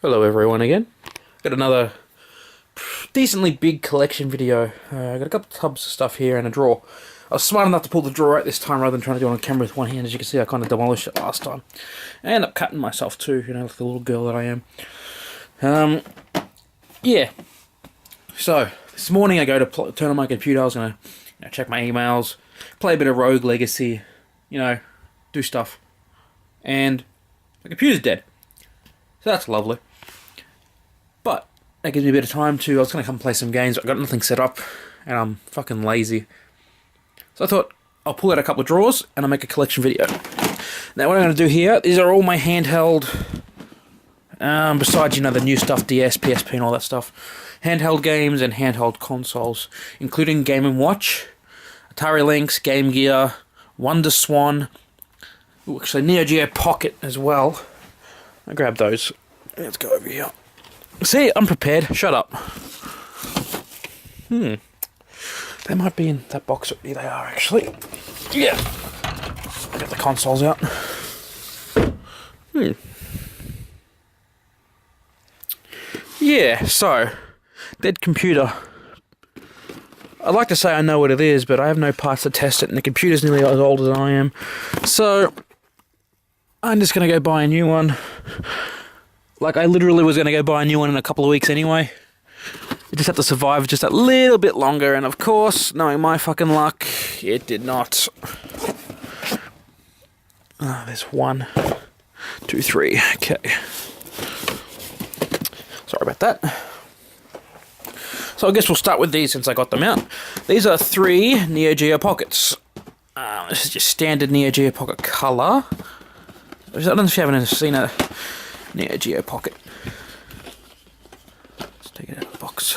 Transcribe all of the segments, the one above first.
Hello everyone again. Got another decently big collection video. I got a couple tubs of stuff here and a drawer. I was smart enough to pull the drawer out this time rather than trying to do it on camera with one hand. As you can see, I kind of demolished it last time. I ended up cutting myself too, you know, like the little girl that I am. Yeah. So, this morning I go to turn on my computer. I was going to check my emails, play a bit of Rogue Legacy, you know, do stuff. And my computer's dead. So that's lovely. But that gives me a bit of time to... I was going to come play some games, but I've got nothing set up, and I'm fucking lazy. So I thought, I'll pull out a couple of drawers, and I'll make a collection video. Now what I'm going to do here, these are all my handheld... besides, you know, the new stuff, DS, PSP and all that stuff. Handheld games and handheld consoles, including Game & Watch, Atari Lynx, Game Gear, wonderswan, actually Neo Geo Pocket as well. I grabbed those. Let's go over here. See, I'm prepared. Shut up. They might be in that box. Here they are, actually. Yeah. Get the consoles out. Yeah, so, dead computer. I'd like to say I know what it is, but I have no parts to test it, and the computer's nearly as old as I am. So, I'm just going to go buy a new one. Like, I literally was going to go buy a new one in a couple of weeks anyway. You just have to survive just a little bit longer, and of course, knowing my fucking luck, it did not. There's 1, 2, 3. Okay. Sorry about that. So I guess we'll start with these since I got them out. These are 3 Neo Geo Pockets. This is just standard Neo Geo Pocket colour. I don't know if you haven't seen a Neo Geo Pocket. Let's take it out of the box.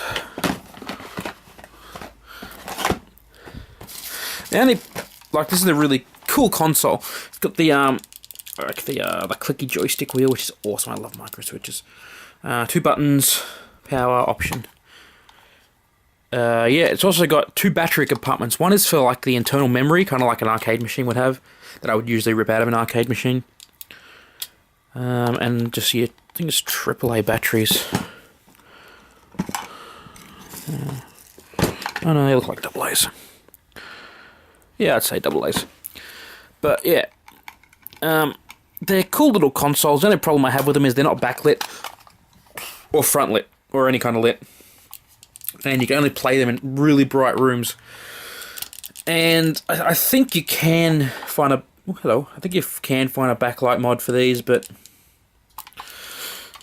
Now, this is a really cool console. It's got the clicky joystick wheel, which is awesome. I love micro switches. 2 buttons, power option. Yeah, it's also got 2 battery compartments. One is for like the internal memory, kind of like an arcade machine would have, that I would usually rip out of an arcade machine. And just, yeah, I think it's AAA batteries. Oh no, they look like AA's. Yeah, I'd say AA's. But yeah, they're cool little consoles. The only problem I have with them is they're not backlit or front lit or any kind of lit, and you can only play them in really bright rooms. And I think you can find a I think you can find a backlight mod for these, but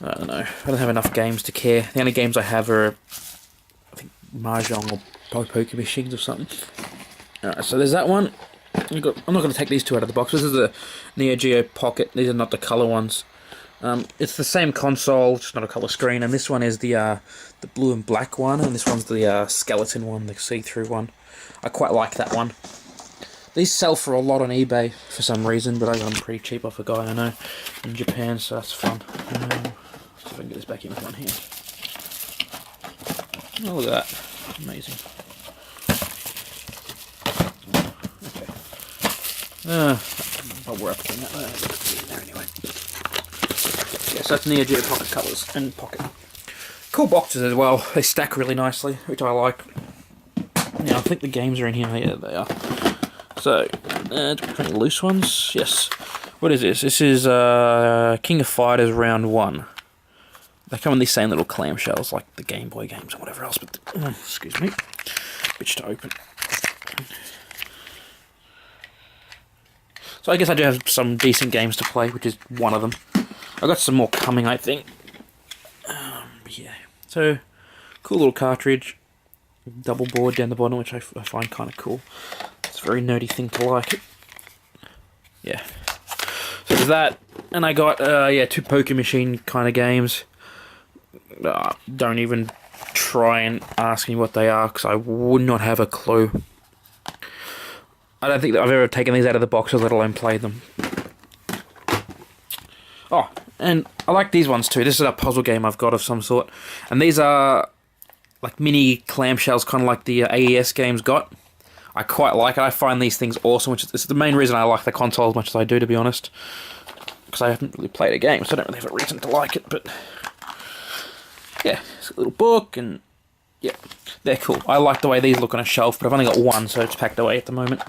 I don't know. I don't have enough games to care. The only games I have are, I think, Mahjong or poker machines or something. Alright, so there's that one. I'm not going to take these 2 out of the box. This is the Neo Geo Pocket. These are not the colour ones. It's the same console, just not a colour screen. And this one is the blue and black one, and this one's the skeleton one, the see-through one. I quite like that one. These sell for a lot on eBay for some reason, but I got them pretty cheap off a guy I know in Japan, so that's fun. See if I can get this back in with one hand. Oh, look at that. Amazing. Okay. I'll work on that there anyway. Yeah, so that's Neo Geo Pocket colours and Pocket. Cool boxes as well. They stack really nicely, which I like. Yeah, I think the games are in here. Yeah, they are. So, pretty loose ones. Yes. What is this? This is King of Fighters Round 1. They come in these same little clamshells like the Game Boy games and whatever else, but excuse me. Bitch to open. So I guess I do have some decent games to play, which is one of them. I've got some more coming, I think. Yeah. So, cool little cartridge. Double board down the bottom, which I find kind of cool. It's a very nerdy thing to like it. Yeah. So there's that. And I got, 2 poker machine kind of games. Don't even try and ask me what they are, because I would not have a clue. I don't think that I've ever taken these out of the box, let alone played them. Oh, and I like these ones too. This is a puzzle game I've got of some sort. And these are like mini clamshells, kind of like the AES games got. I quite like it. I find these things awesome, which is the main reason I like the console as much as I do, to be honest. Because I haven't really played a game, so I don't really have a reason to like it, but yeah, it's a little book, and yeah, they're cool. I like the way these look on a shelf, but I've only got one, so it's packed away at the moment.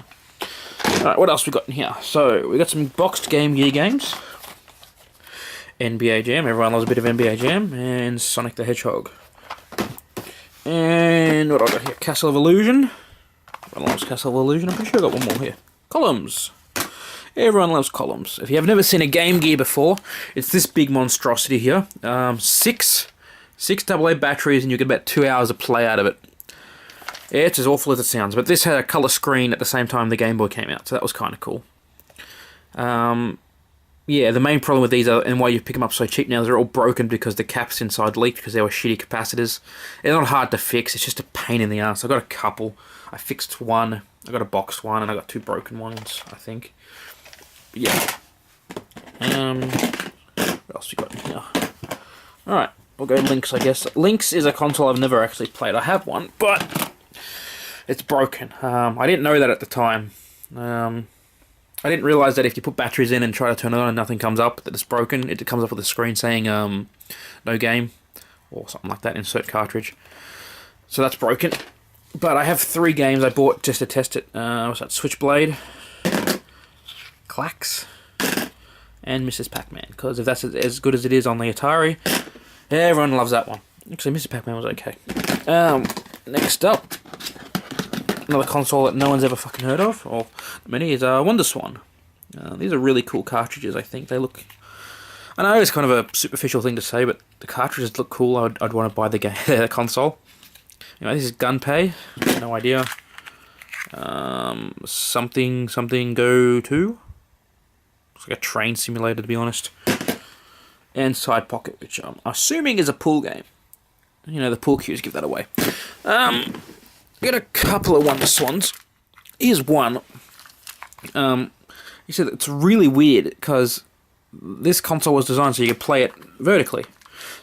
Alright, what else we got in here? So, we got some boxed Game Gear games. NBA Jam, everyone loves a bit of NBA Jam, and Sonic the Hedgehog. And what do I got here? Castle of Illusion. Everyone loves Castle of Illusion. I'm pretty sure I got one more here. Columns. Everyone loves columns. If you have never seen a Game Gear before, it's this big monstrosity here. Six AA batteries, and you get about 2 hours of play out of it. Yeah, it's as awful as it sounds, but this had a colour screen at the same time the Game Boy came out, so that was kind of cool. Yeah, the main problem with these are, and why you pick them up so cheap now, is they're all broken because the caps inside leaked because they were shitty capacitors. They're not hard to fix, it's just a pain in the ass. I got a couple. I fixed one, I got a boxed one, and I got 2 broken ones, I think. But yeah. What else we got in here? Alright, we'll go Lynx, I guess. Lynx is a console I've never actually played. I have one, but it's broken. I didn't know that at the time. I didn't realise that if you put batteries in and try to turn it on and nothing comes up, that it's broken. It comes up with a screen saying no game, or something like that, insert cartridge. So that's broken. But I have 3 games I bought just to test it. What's that? Switchblade, Clax, and Mrs. Pac-Man. Because if that's as good as it is on the Atari, everyone loves that one. Actually, Mrs. Pac-Man was okay. Next up, another console that no one's ever fucking heard of, or many, is wonderswan. These are really cool cartridges, I think. They look... I know it's kind of a superficial thing to say, but the cartridges look cool. I'd want to buy the game, the console. Anyway, this is Gunpei. No idea. Something Go 2. Looks like a train simulator, to be honest. And Side Pocket, which I'm assuming is a pool game. You know, the pool cues give that away. Got a couple of wonderswans. Here's one. He said it's really weird because this console was designed so you could play it vertically.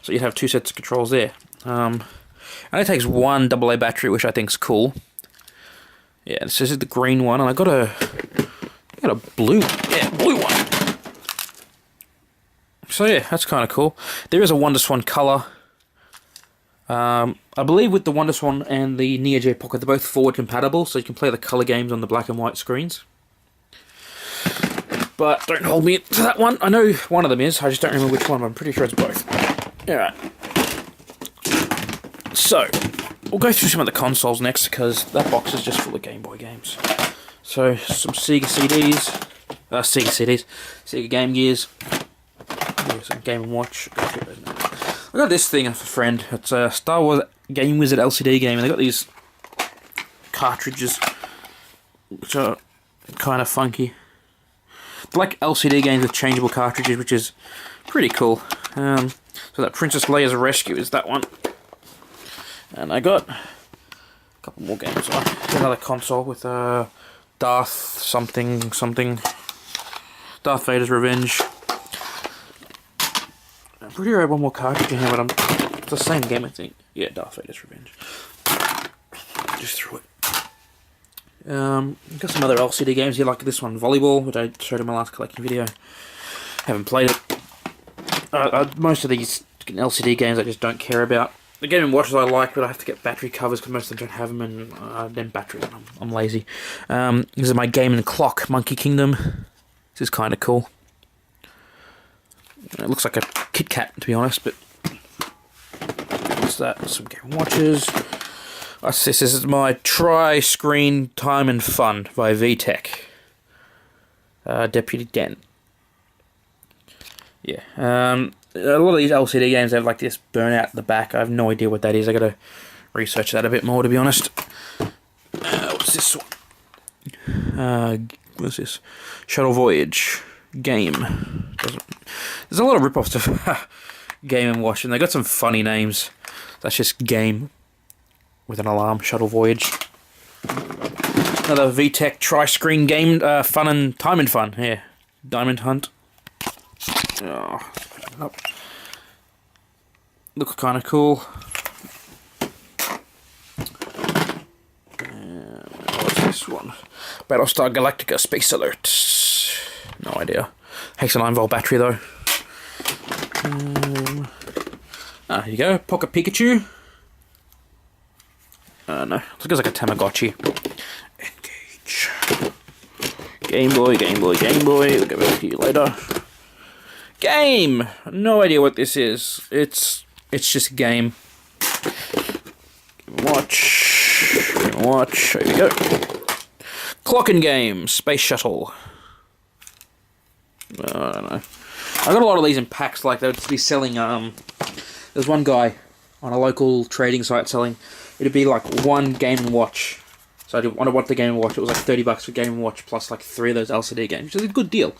So you'd have 2 sets of controls there. And it takes 1 AA battery, which I think's cool. Yeah, this is the green one, and I got a blue one. So yeah, that's kind of cool. There is a wonderswan color. I believe with the wonderswan and the n-gage Pocket, they're both forward compatible, so you can play the color games on the black and white screens. But don't hold me to that one. I know one of them is, I just don't remember which one, but I'm pretty sure it's both. Alright. So, we'll go through some of the consoles next, because that box is just full of Game Boy games. So, some Sega CDs, Sega Game Gears, some Game & Watch. I got this thing off a friend. It's a Star Wars Game Wizard LCD game, and they got these cartridges, which are kind of funky. They're like LCD games with changeable cartridges, which is pretty cool. So that Princess Leia's Rescue is that one. And I got a couple more games. Another console with Darth something. Darth Vader's Revenge. I'm pretty sure I have one more cartridge in here, but it's the same game, I think. Yeah, Darth Vader's Revenge. Just threw it. Got some other LCD games here, like this one, Volleyball, which I showed in my last collecting video. Haven't played it. Most of these LCD games I just don't care about. The Game & Watches I like, but I have to get battery covers because most of them don't have them, and then batteries. I'm lazy. This is my Game & Clock, Monkey Kingdom. This is kind of cool. It looks like a Kit Kat, to be honest, but what's that? Some Game & Watches. What's this? This is my Tri-Screen Time and Fun by VTech. Deputy Den. Yeah. A lot of these LCD games have like this burnout at the back. I have no idea what that is. I gotta research that a bit more, to be honest. What's this one? What's this? Shuttle Voyage game. There's a lot of rip-offs of Game & Watch, and they got some funny names. That's just game with an alarm. Shuttle Voyage. Another VTech Tri-Screen game. Fun and Time and Fun. Yeah. Diamond Hunt. Oh. Up. Looks kind of cool. What's this one? Battlestar Galactica Space Alert. No idea. Takes a 9-volt battery though. Here you go, Pocket Pikachu. No, it looks like a Tamagotchi. n-gage. Game Boy, Game Boy, Game Boy. We'll get back to you later. Game! No idea what this is. It's just a game. Watch. Watch. There we go. Clock and Game. Space Shuttle. I don't know. I got a lot of these in packs. Like, they would be selling. There's one guy on a local trading site selling. It'd be like one Game & Watch. So I wanted to watch the Game & Watch. It was like $30 for Game & Watch plus like 3 of those LCD games, which is a good deal.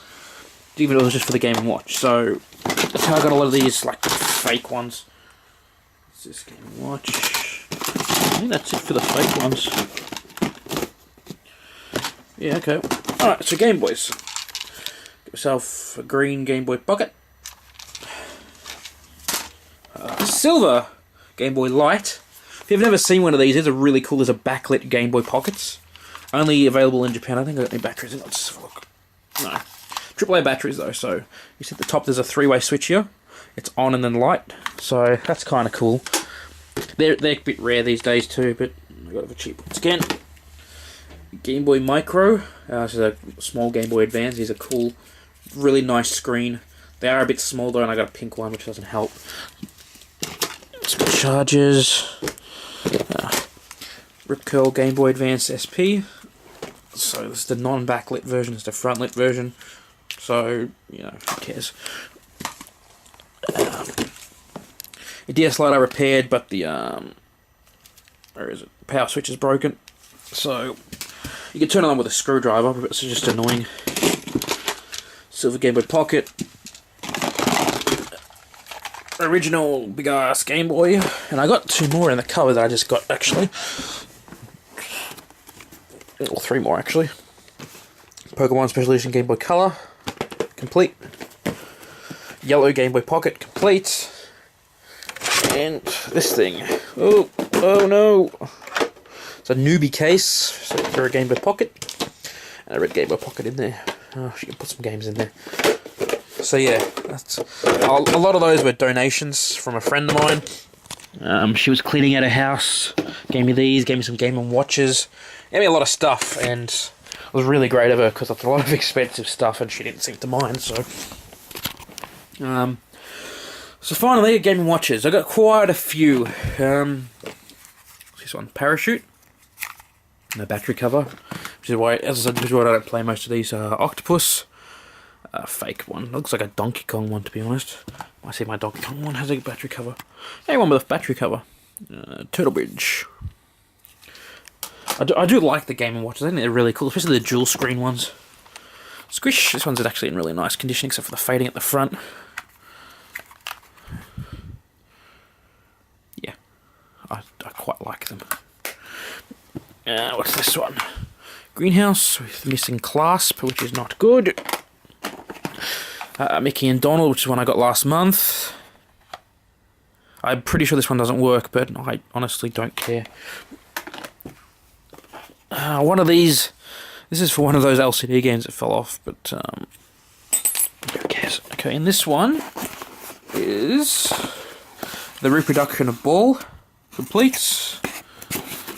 Even if it was just for the Game & Watch. So that's how I got a lot of these like fake ones. What's this Game & Watch? I think that's it for the fake ones. Yeah, okay. Alright, so Game Boys. Get yourself a green Game Boy Pocket. Silver Game Boy Light. If you've never seen one of these, these are really cool. There's a backlit Game Boy Pockets. Only available in Japan. I think I got any batteries in it. Let's have a look. No. AAA batteries though, so you see at the top there's a 3-way switch here. It's on and then light. So that's kind of cool. They're a bit rare these days too, but I got it for cheap once again. Game Boy Micro. This is a small Game Boy Advance. These are cool. Really nice screen. They are a bit small though, and I got a pink one which doesn't help. Some chargers. Rip Curl Game Boy Advance SP. So this is the non-backlit version, it's the front-lit version. So, you know, who cares? The DS Lite I repaired, but the where is it? Power switch is broken. So you can turn it on with a screwdriver, but it's just annoying. Silver Game Boy Pocket. Original big ass Game Boy, and I got 2 more in the cover that I just got actually. Or 3 more actually. Pokemon Special Edition Game Boy Color, complete. Yellow Game Boy Pocket, complete. And this thing. Oh no! It's a newbie case for a Game Boy Pocket, and a red Game Boy Pocket in there. Oh, she can put some games in there. So yeah, that's a lot of those were donations from a friend of mine. She was cleaning out her house, gave me these, gave me some Game & Watches, gave me a lot of stuff, and it was really great of her because it's a lot of expensive stuff, and she didn't seem to mind. So, so finally, Game & Watches. I got quite a few. This one, Parachute, no battery cover, which is why, as I said, this is why I don't play most of these. Octopus. Fake one. Looks like a Donkey Kong one, to be honest. I see my Donkey Kong one has a battery cover. Hey, one with a battery cover. Turtle Bridge. I do like the Game & Watches. I think they're really cool, especially the dual screen ones. Squish. This one's actually in really nice condition, except for the fading at the front. Yeah, I quite like them. What's this one? Greenhouse with missing clasp, which is not good. Mickey and Donald, which is one I got last month. I'm pretty sure this one doesn't work, but I honestly don't care. One of these, this is for one of those LCD games that fell off, but who cares? Okay, and this one is the reproduction of Ball, complete.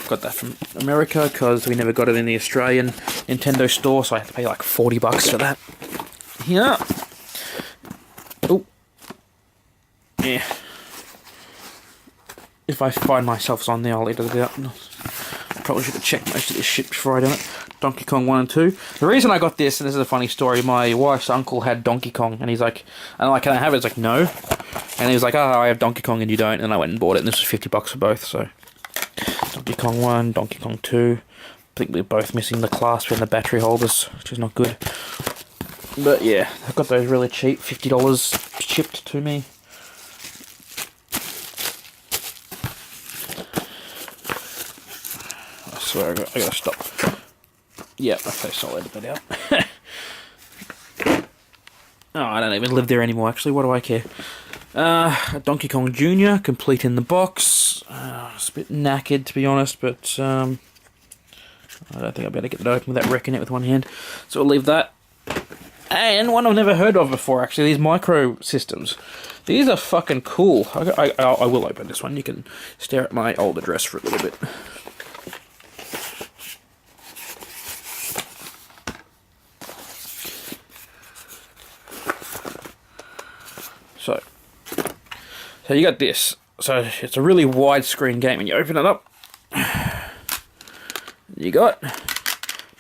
Got that from America because we never got it in the Australian Nintendo store, so I had to pay like $40 for that. Yeah. Oh. Yeah. If I find myself on there, I'll edit it out. I probably should have checked most of this shit before I done it. Donkey Kong 1 and 2. The reason I got this, and this is a funny story, my wife's uncle had Donkey Kong, and he's like, and I'm like, can I have it? It's like, no. And he was like, oh, I have Donkey Kong and you don't. And I went and bought it, and this was $50 for both, so. Donkey Kong 1, Donkey Kong 2. I think we're both missing the clasp and the battery holders, which is not good. But yeah, I got those really cheap, $50 shipped to me. I swear I gotta stop. Yeah, okay, so I'll edit that out. Oh, I don't even live there anymore, actually. What do I care? Donkey Kong Jr., complete in the box. It's a bit knackered, to be honest, but I don't think I'll be able to get it open without wrecking it with one hand. So I'll leave that. And one I've never heard of before, actually, these micro systems. These are fucking cool. I will open this one. You can stare at my old address for a little bit. So you got this. So it's a really widescreen game, and you open it up. You got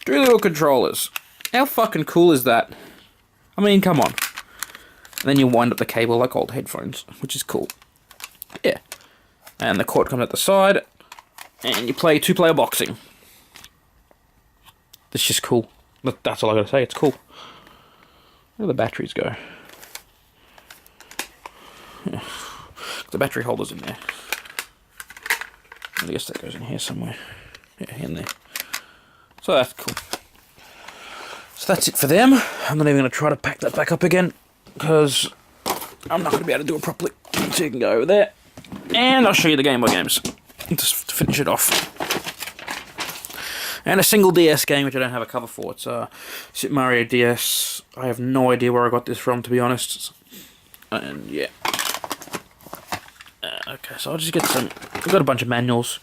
2 little controllers. How fucking cool is that? I mean, come on. And then you wind up the cable like old headphones, which is cool. Yeah. And the cord comes at the side, and you play 2-player boxing. It's just cool. That's all I gotta say, it's cool. Where do the batteries go? Yeah. The battery holder's in there. I guess that goes in here somewhere. Yeah, in there. So that's cool. So that's it for them. I'm not even going to try to pack that back up again, because I'm not going to be able to do it properly. So you can go over there, and I'll show you the Game Boy games, just to finish it off. And a single DS game, which I don't have a cover for. It's Super Mario DS. I have no idea where I got this from, to be honest. And yeah. Okay, so I'll just get some... I've got a bunch of manuals.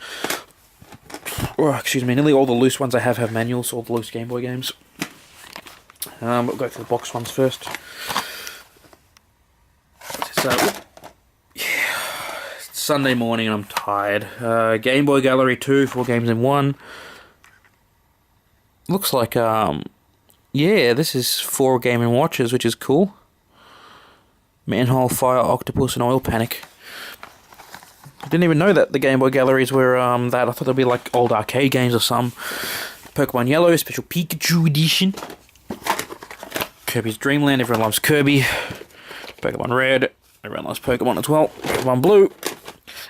Oh, excuse me, nearly all the loose ones I have manuals, all the loose Game Boy games. We'll go through the box ones first. So, yeah, it's Sunday morning and I'm tired. Game Boy Gallery 2, 4 games in 1. Looks like, yeah, this is 4 Game & Watches, which is cool. Manhole, Fire, Octopus, and Oil Panic. I didn't even know that the Game Boy galleries were that. I thought they'd be like old arcade games or some. Pokemon Yellow, Special Pikachu Edition. Kirby's Dream Land, everyone loves Kirby. Pokemon Red, everyone loves Pokemon as well. Pokemon Blue.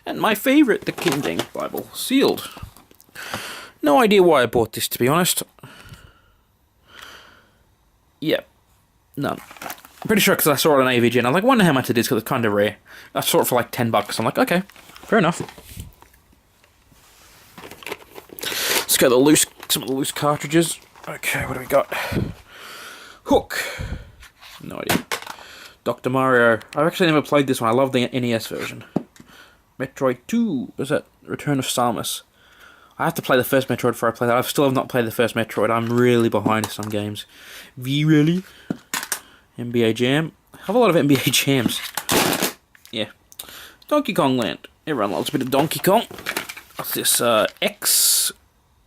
And my favourite, the King James Bible, sealed. No idea why I bought this, to be honest. Yeah, none. I'm pretty sure because I saw it on AVG and I'm like, I wonder how much it is because it's kind of rare. I saw it for like $10. I'm like, okay, fair enough. Let's go to some of the loose cartridges. Okay, what do we got? Hook. No idea. Dr. Mario. I've actually never played this one. I love the NES version. Metroid 2. Was that Return of Samus? I have to play the first Metroid before I play that. I still have not played the first Metroid. I'm really behind some games. Really? NBA Jam. I have a lot of NBA Jams. Yeah. Donkey Kong Land. Everyone loves a bit of Donkey Kong. What's this? X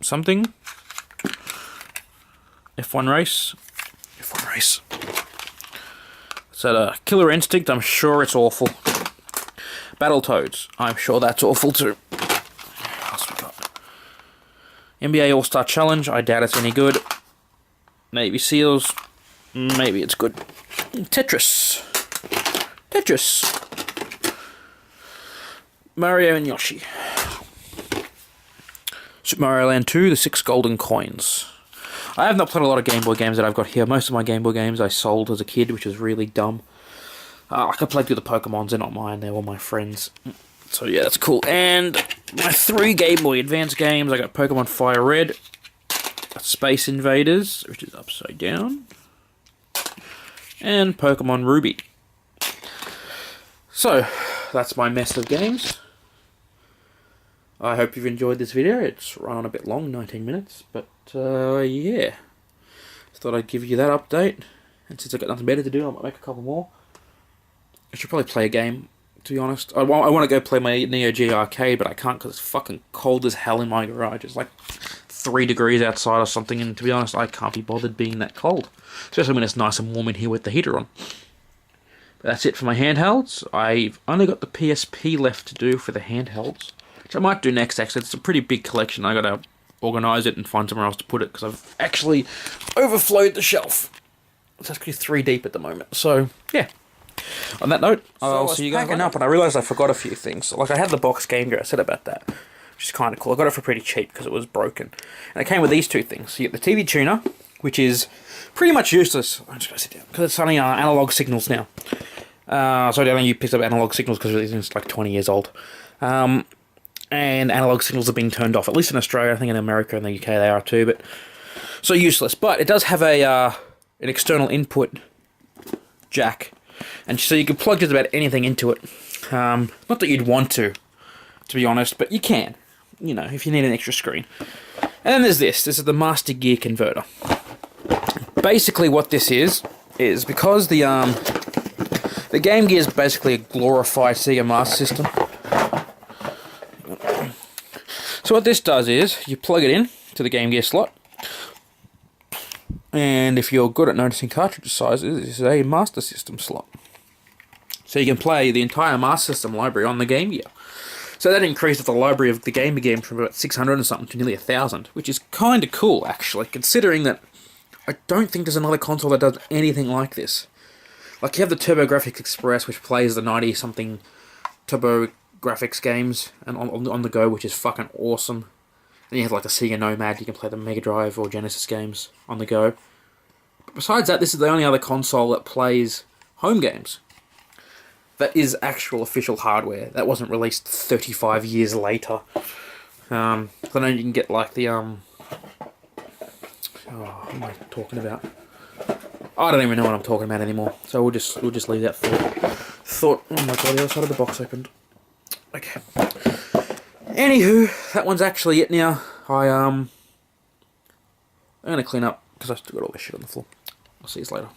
something? F1 Race. F1 Race. Is that Killer Instinct? I'm sure it's awful. Battletoads. I'm sure that's awful too. What else we got? NBA All-Star Challenge. I doubt it's any good. Navy Seals. Maybe it's good. Tetris. Mario and Yoshi. Super Mario Land 2, the 6 golden coins. I have not played a lot of Game Boy games that I've got here. Most of my Game Boy games I sold as a kid, which was really dumb. I could play through the Pokemons, they're not mine, they're all my friends. So yeah, that's cool. And my 3 Game Boy Advance games, I got Pokemon Fire Red, Space Invaders, which is upside down, and Pokemon Ruby. So, that's my mess of games. I hope you've enjoyed this video. It's run on a bit long, 19 minutes, but yeah. Just thought I'd give you that update. And since I've got nothing better to do, I might make a couple more. I should probably play a game, to be honest. I want to go play my n-gage arcade, but I can't because it's fucking cold as hell in my garage. It's like 3 degrees outside or something, and to be honest, I can't be bothered being that cold. Especially when it's nice and warm in here with the heater on. But that's it for my handhelds. I've only got the PSP left to do for the handhelds, which I might do next, actually. It's a pretty big collection. I gotta organise it and find somewhere else to put it, because I've actually overflowed the shelf. It's actually 3 deep at the moment. So, yeah. On that note, I'll see you guys later. Up, and I realised I forgot a few things. Like, I had the box Game Gear, I said about that, which is kind of cool. I got it for pretty cheap because it was broken. And it came with these 2 things. So you get the TV tuner, which is pretty much useless. I'm just going to sit down, because it's only analog signals now. So I only picked up analog signals because it's like 20 years old. And analog signals are being turned off, at least in Australia. I think in America and the UK they are too, but so useless. But it does have a an external input jack, and so you can plug just about anything into it. Not that you'd want to be honest, but you can, you know, if you need an extra screen. And then there's this. This is the master gear converter. Basically, what this is because the Game Gear is basically a glorified Sega Master System. So what this does is you plug it in to the Game Gear slot, and if you're good at noticing cartridge sizes, this is a Master System slot. So you can play the entire Master System library on the Game Gear. So that increased the library of the Game Gear from about 600 and something to nearly 1,000, which is kind of cool, actually, considering that I don't think there's another console that does anything like this. Like, you have the TurboGrafx Express, which plays the 90-something TurboGrafx games and on the go, which is fucking awesome. Then you have, like, the Sega Nomad, you can play the Mega Drive or Genesis games on the go. But besides that, this is the only other console that plays home games. That is actual official hardware. That wasn't released 35 years later. I know you can get, like, the, what am I talking about? I don't even know what I'm talking about anymore. So we'll just leave that thought. Oh my god, the other side of the box opened. Okay. Anywho, that one's actually it now. I'm gonna clean up because I still got all this shit on the floor. I'll see you later.